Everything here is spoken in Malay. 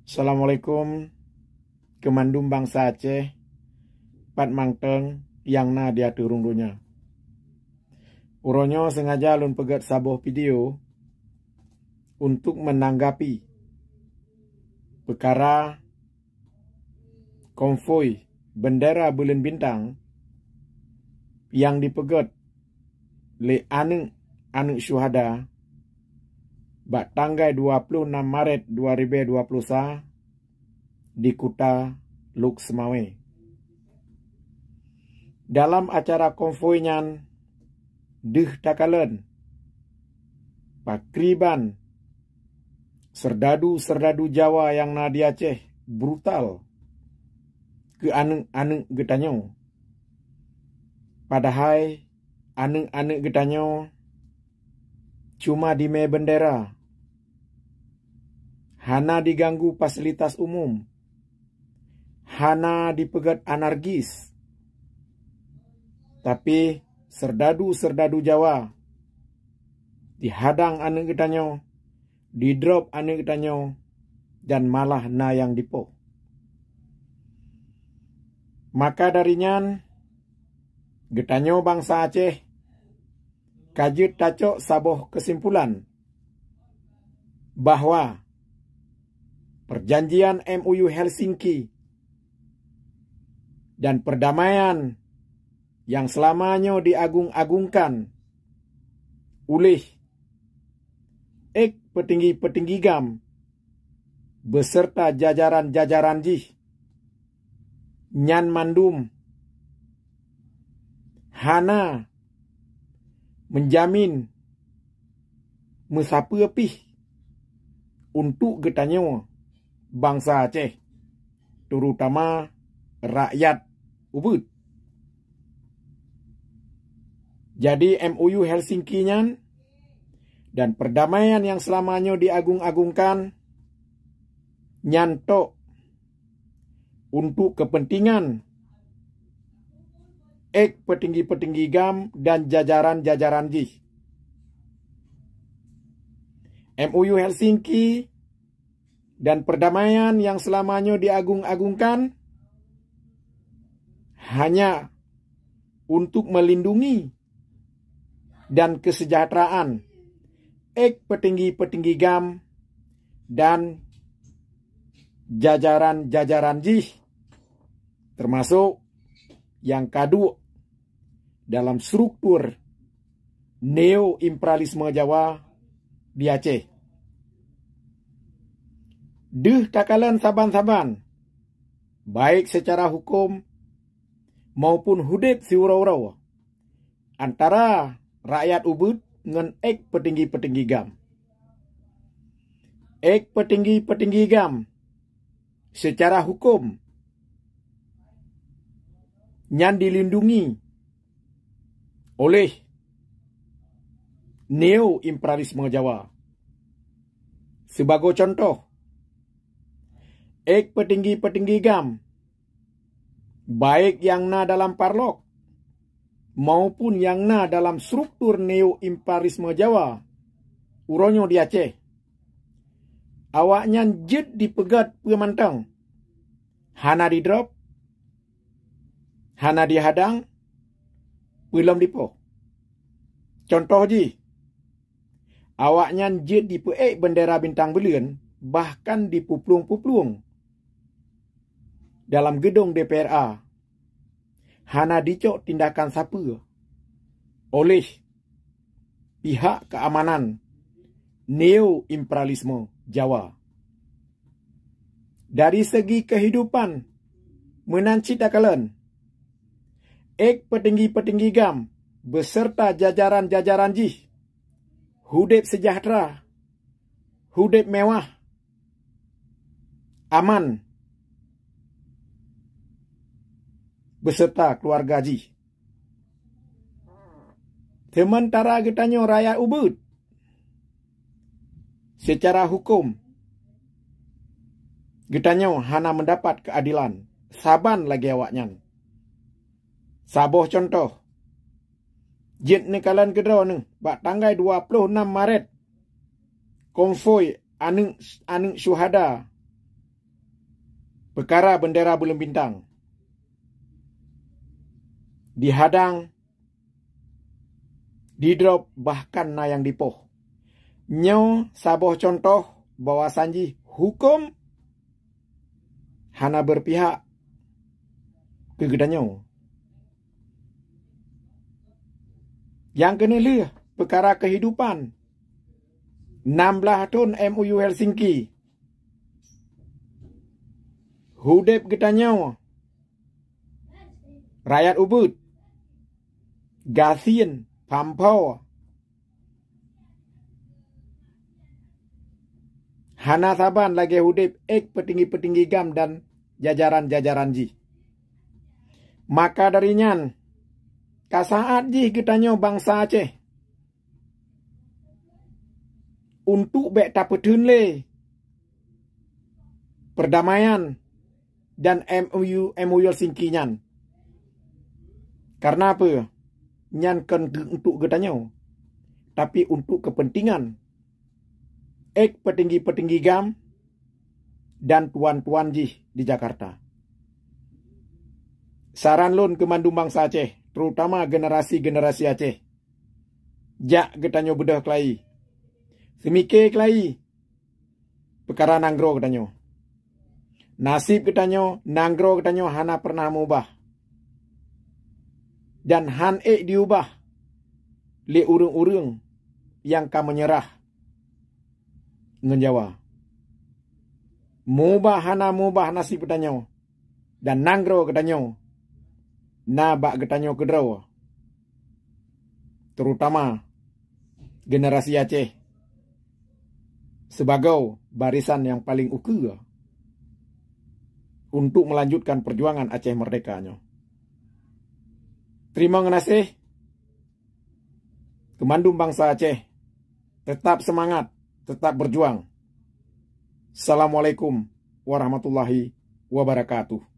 Assalamualaikum. Kemandum bangsa Aceh, Pat Mangteng yang na dia turung dunia. Uronyo sengaja lun pegat sabuh video untuk menanggapi perkara konvoi bendera bulan bintang yang dipegat le anu syuhada bak tanggal 26 Maret 2021 di Kuta Luk Semawe. Dalam acara konvoi nyan deh takalen pakriban serdadu Jawa yang na di Aceh brutal ke anu getanyo. Padahal anu getanyo cuma di me bendera. Hana diganggu fasilitas umum. Hana dipegat anarkis. Tapi serdadu Jawa dihadang anu getanyo, di drop anu getanyo, dan malah na yang dipo. Maka darinya getanyo bangsa Aceh kajut tacok saboh kesimpulan bahwa perjanjian MOU Helsinki dan perdamaian yang selamanya diagung-agungkan oleh petinggi-petinggi GAM beserta jajaran-jajaran jih nyan mandum hana menjamin mesapepih untuk getanyo bangsa Aceh, terutama rakyat Ubud. Jadi MOU Helsinki nyan dan perdamaian yang selamanya diagung-agungkan nyantok untuk kepentingan petinggi-petinggi GAM dan jajaran-jajaran jih. MOU Helsinki dan perdamaian yang selamanya diagung-agungkan hanya untuk melindungi dan kesejahteraan petinggi-petinggi GAM dan jajaran-jajaran jih, termasuk yang kedua dalam struktur neo-imperialisme Jawa di Aceh. Deh takalan saban-saban, baik secara hukum maupun hudib si urau-urau antara rakyat Ubud dengan petinggi-petinggi GAM. Petinggi-petinggi GAM secara hukum nyan dilindungi oleh neo-imperialisme Jawa. Sebagai contoh, petinggi-petinggi GAM baik yang na dalam parlok maupun yang na dalam struktur neo-imperialisme Jawa uronyo di Aceh, awaknya jet dipegat pemantang, hana di drop, hana dihadang, belum dipo. Contoh ji, awaknya jet dipeek bendera bintang belian, bahkan dipuplung-puplung dalam gedung DPRA. Hana dicok tindakan siapa oleh pihak keamanan neo-imperialisme Jawa. Dari segi kehidupan menanci takalan, petinggi-petinggi GAM beserta jajaran-jajaran jih hudib sejahtera, hudib mewah, aman beserta keluarga jih. Sementara getanyo rakyat Ubud secara hukum Getanyo hana mendapat keadilan. Saban lagi awaknyan. Saboh contoh. Jit nekalan kedua ni. Bak tanggai 26 Maret. Konvoy aning syuhada. Perkara bendera bulan bintang. Dihadang. Didrop bahkan na yang dipoh. Nyo saboh contoh bahwa sanji hukum hana berpihak ke gedanyo. Yang kena leh perkara kehidupan. 16 tahun MOU Helsinki. Hudep gedanyo. Rakyat Ubud. Gasien, Pampau. Hana saban lagi hudip petinggi-petinggi gam dan jajaran-jajaran ji. Maka darinya, kasaat ji getanyo bangsa Aceh. Untuk bek tapetun le. Perdamaian dan MOU Helsinki nyan. Karena apa? Nyan kan untuk getanyo. Tapi untuk kepentingan petinggi-petinggi gam dan tuan-tuan jih di Jakarta. Saran lun ke mandum bangsa Aceh, terutama generasi-generasi Aceh. Jak getanyo bedah kelai. Semike kelai. Perkara nanggro getanyo. Nasib getanyo, nanggro getanyo hana pernah mubah. Dan han diubah le urung-urung yang ka menyerah ngen Jawa. Mubah hana mubah nasib getanyo. Dan nanggro getanyo. Nabak getanyo kedraw. Terutama generasi Aceh. Sebagai barisan yang paling ukur untuk melanjutkan perjuangan Aceh merdekanya. Terima kasih. Kemandum bangsa Aceh. Tetap semangat. Tetap berjuang. Assalamualaikum warahmatullahi wabarakatuh.